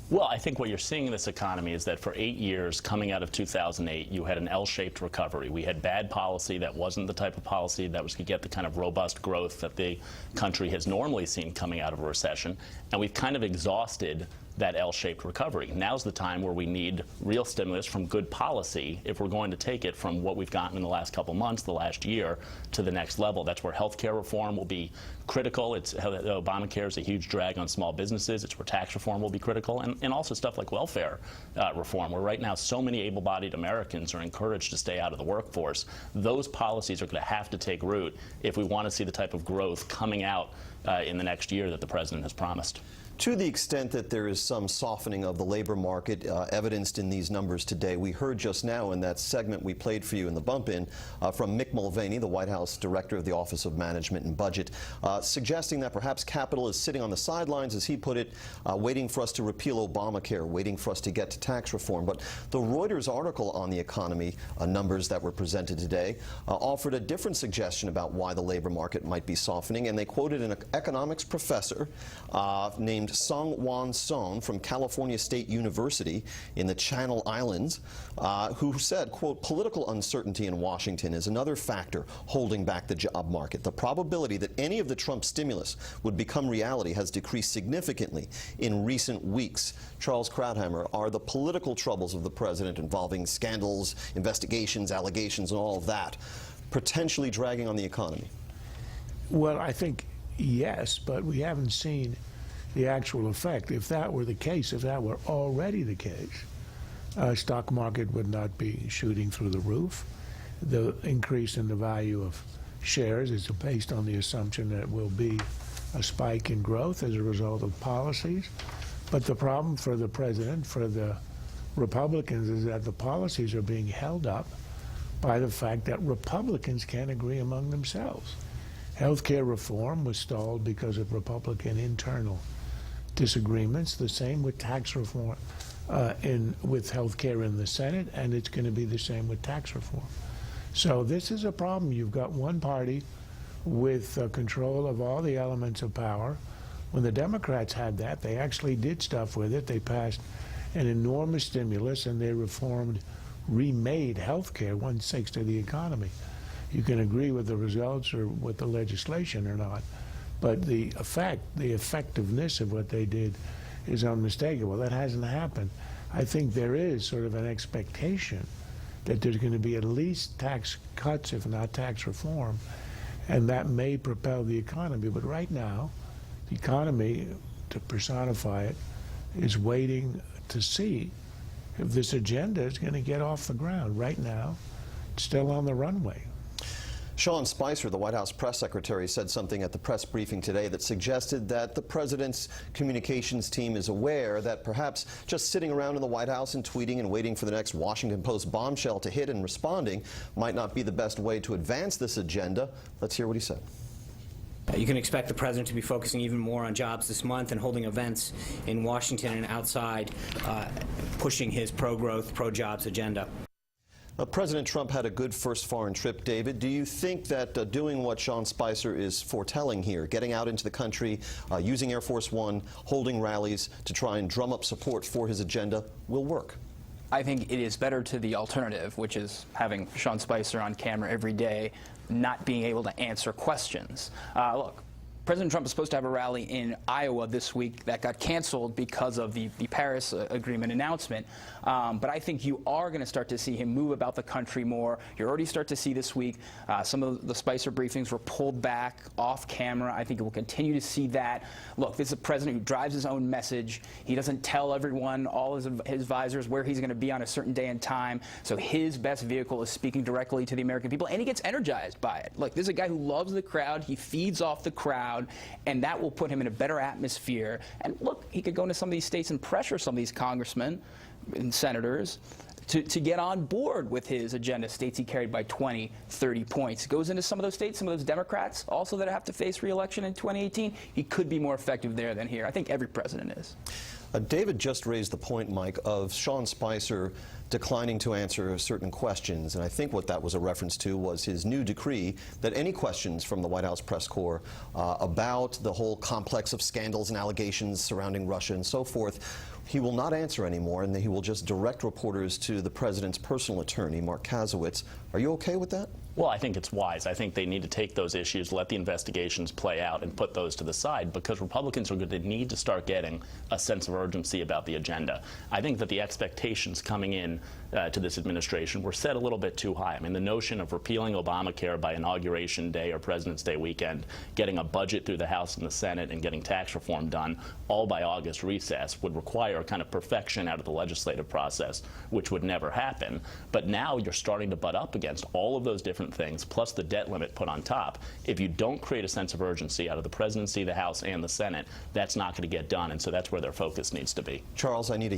Well, I think what you're seeing in this economy is that for 8 years, coming out of 2008, you had an L-shaped recovery. We had bad policy that wasn't the type of policy that was going to get the kind of robust growth that the country has normally seen coming out of a recession, and we've kind of exhausted that L-shaped recovery. Now's the time where we need real stimulus from good policy if we're going to take it from what we've gotten in the last couple months, the last year, to the next level. That's where health care reform will be critical. Obamacare is a huge drag on small businesses. It's where tax reform will be critical, and also stuff like welfare reform, where right now so many able-bodied Americans are encouraged to stay out of the workforce. Those policies are going to have to take root if we want to see the type of growth coming out in the next year that the president has promised. To the extent that there is some softening of the labor market evidenced in these numbers today, we heard just now in that segment we played for you in the bump-in from Mick Mulvaney, the White House Director of the Office of Management and Budget, suggesting that perhaps capital is sitting on the sidelines, as he put it, waiting for us to repeal Obamacare, waiting for us to get to tax reform. But the Reuters article on the economy, numbers that were presented today, offered a different suggestion about why the labor market might be softening, and they quoted an economics professor named Sung-Won Son from California State University in the Channel Islands, who said, quote, political uncertainty in Washington is another factor holding back the job market. The probability that any of the Trump stimulus would become reality has decreased significantly in recent weeks. Charles Krauthammer, are the political troubles of the president involving scandals, investigations, allegations, and all of that potentially dragging on the economy? Well, I think yes, but we haven't seen the actual effect. If that were the case, if that were already the case, stock market would not be shooting through the roof. The increase in the value of shares is based on the assumption that it will be a spike in growth as a result of policies. But the problem for the president, for the Republicans, is that the policies are being held up by the fact that Republicans can't agree among themselves. Healthcare reform was stalled because of Republican internal disagreements. The same with tax reform with health care in the Senate, and it's going to be the same with tax reform. So this is a problem. You've got one party with control of all the elements of power. When the Democrats had that, they actually did stuff with it. They passed an enormous stimulus, and they remade health care, 1/6 of the economy. You can agree with the results or with the legislation or not, but the effectiveness of what they did is unmistakable. That hasn't happened. I think there is sort of an expectation that there's going to be at least tax cuts, if not tax reform, and that may propel the economy. But right now, the economy, to personify it, is waiting to see if this agenda is going to get off the ground. Right now, it's still on the runway. Sean Spicer, the White House press secretary, said something at the press briefing today that suggested that the president's communications team is aware that perhaps just sitting around in the White House and tweeting and waiting for the next Washington Post bombshell to hit and responding might not be the best way to advance this agenda. Let's hear what he said. You can expect the president to be focusing even more on jobs this month and holding events in Washington and outside, pushing his pro-growth, pro-jobs agenda. President Trump had a good first foreign trip, David. Do you think that doing what Sean Spicer is foretelling here, getting out into the country, using Air Force One, holding rallies to try and drum up support for his agenda, will work? I think it is better to the alternative, which is having Sean Spicer on camera every day, not being able to answer questions. Look, President Trump is supposed to have a rally in Iowa this week that got canceled because of the Paris Agreement announcement. But I think you are going to start to see him move about the country more. You already start to see this week some of the Spicer briefings were pulled back off camera. I think we'll continue to see that. Look, this is a president who drives his own message. He doesn't tell everyone, all his advisors, where he's going to be on a certain day and time. So his best vehicle is speaking directly to the American people, and he gets energized by it. Look, this is a guy who loves the crowd. He feeds off the crowd, and that will put him in a better atmosphere. And look, he could go into some of these states and pressure some of these congressmen and senators to get on board with his agenda, states he carried by 20, 30 points. Goes into some of those states, some of those Democrats also that have to face re-election in 2018. He could be more effective there than here. I think every president is. David just raised the point, Mike, of Sean Spicer declining to answer certain questions, and I think what that was a reference to was his new decree that any questions from the White House press corps about the whole complex of scandals and allegations surrounding Russia and so forth he will not answer anymore, and that he will just direct reporters to the president's personal attorney, Mark Kasowitz. Are you okay with that? Well, I think it's wise. I think they need to take those issues, let the investigations play out, and put those to the side, because Republicans are going to need to start getting a sense of urgency about the agenda. I think that the expectations coming in to this administration were set a little bit too high. I mean, the notion of repealing Obamacare by Inauguration Day or President's Day weekend, getting a budget through the House and the Senate, and getting tax reform done all by August recess would require a kind of perfection out of the legislative process, which would never happen. But now you're starting to butt up against all of those different things, plus the debt limit put on top. If you don't create a sense of urgency out of the presidency, the House, and the Senate, that's not going to get done, and so that's where their focus needs to be. Charles, I need a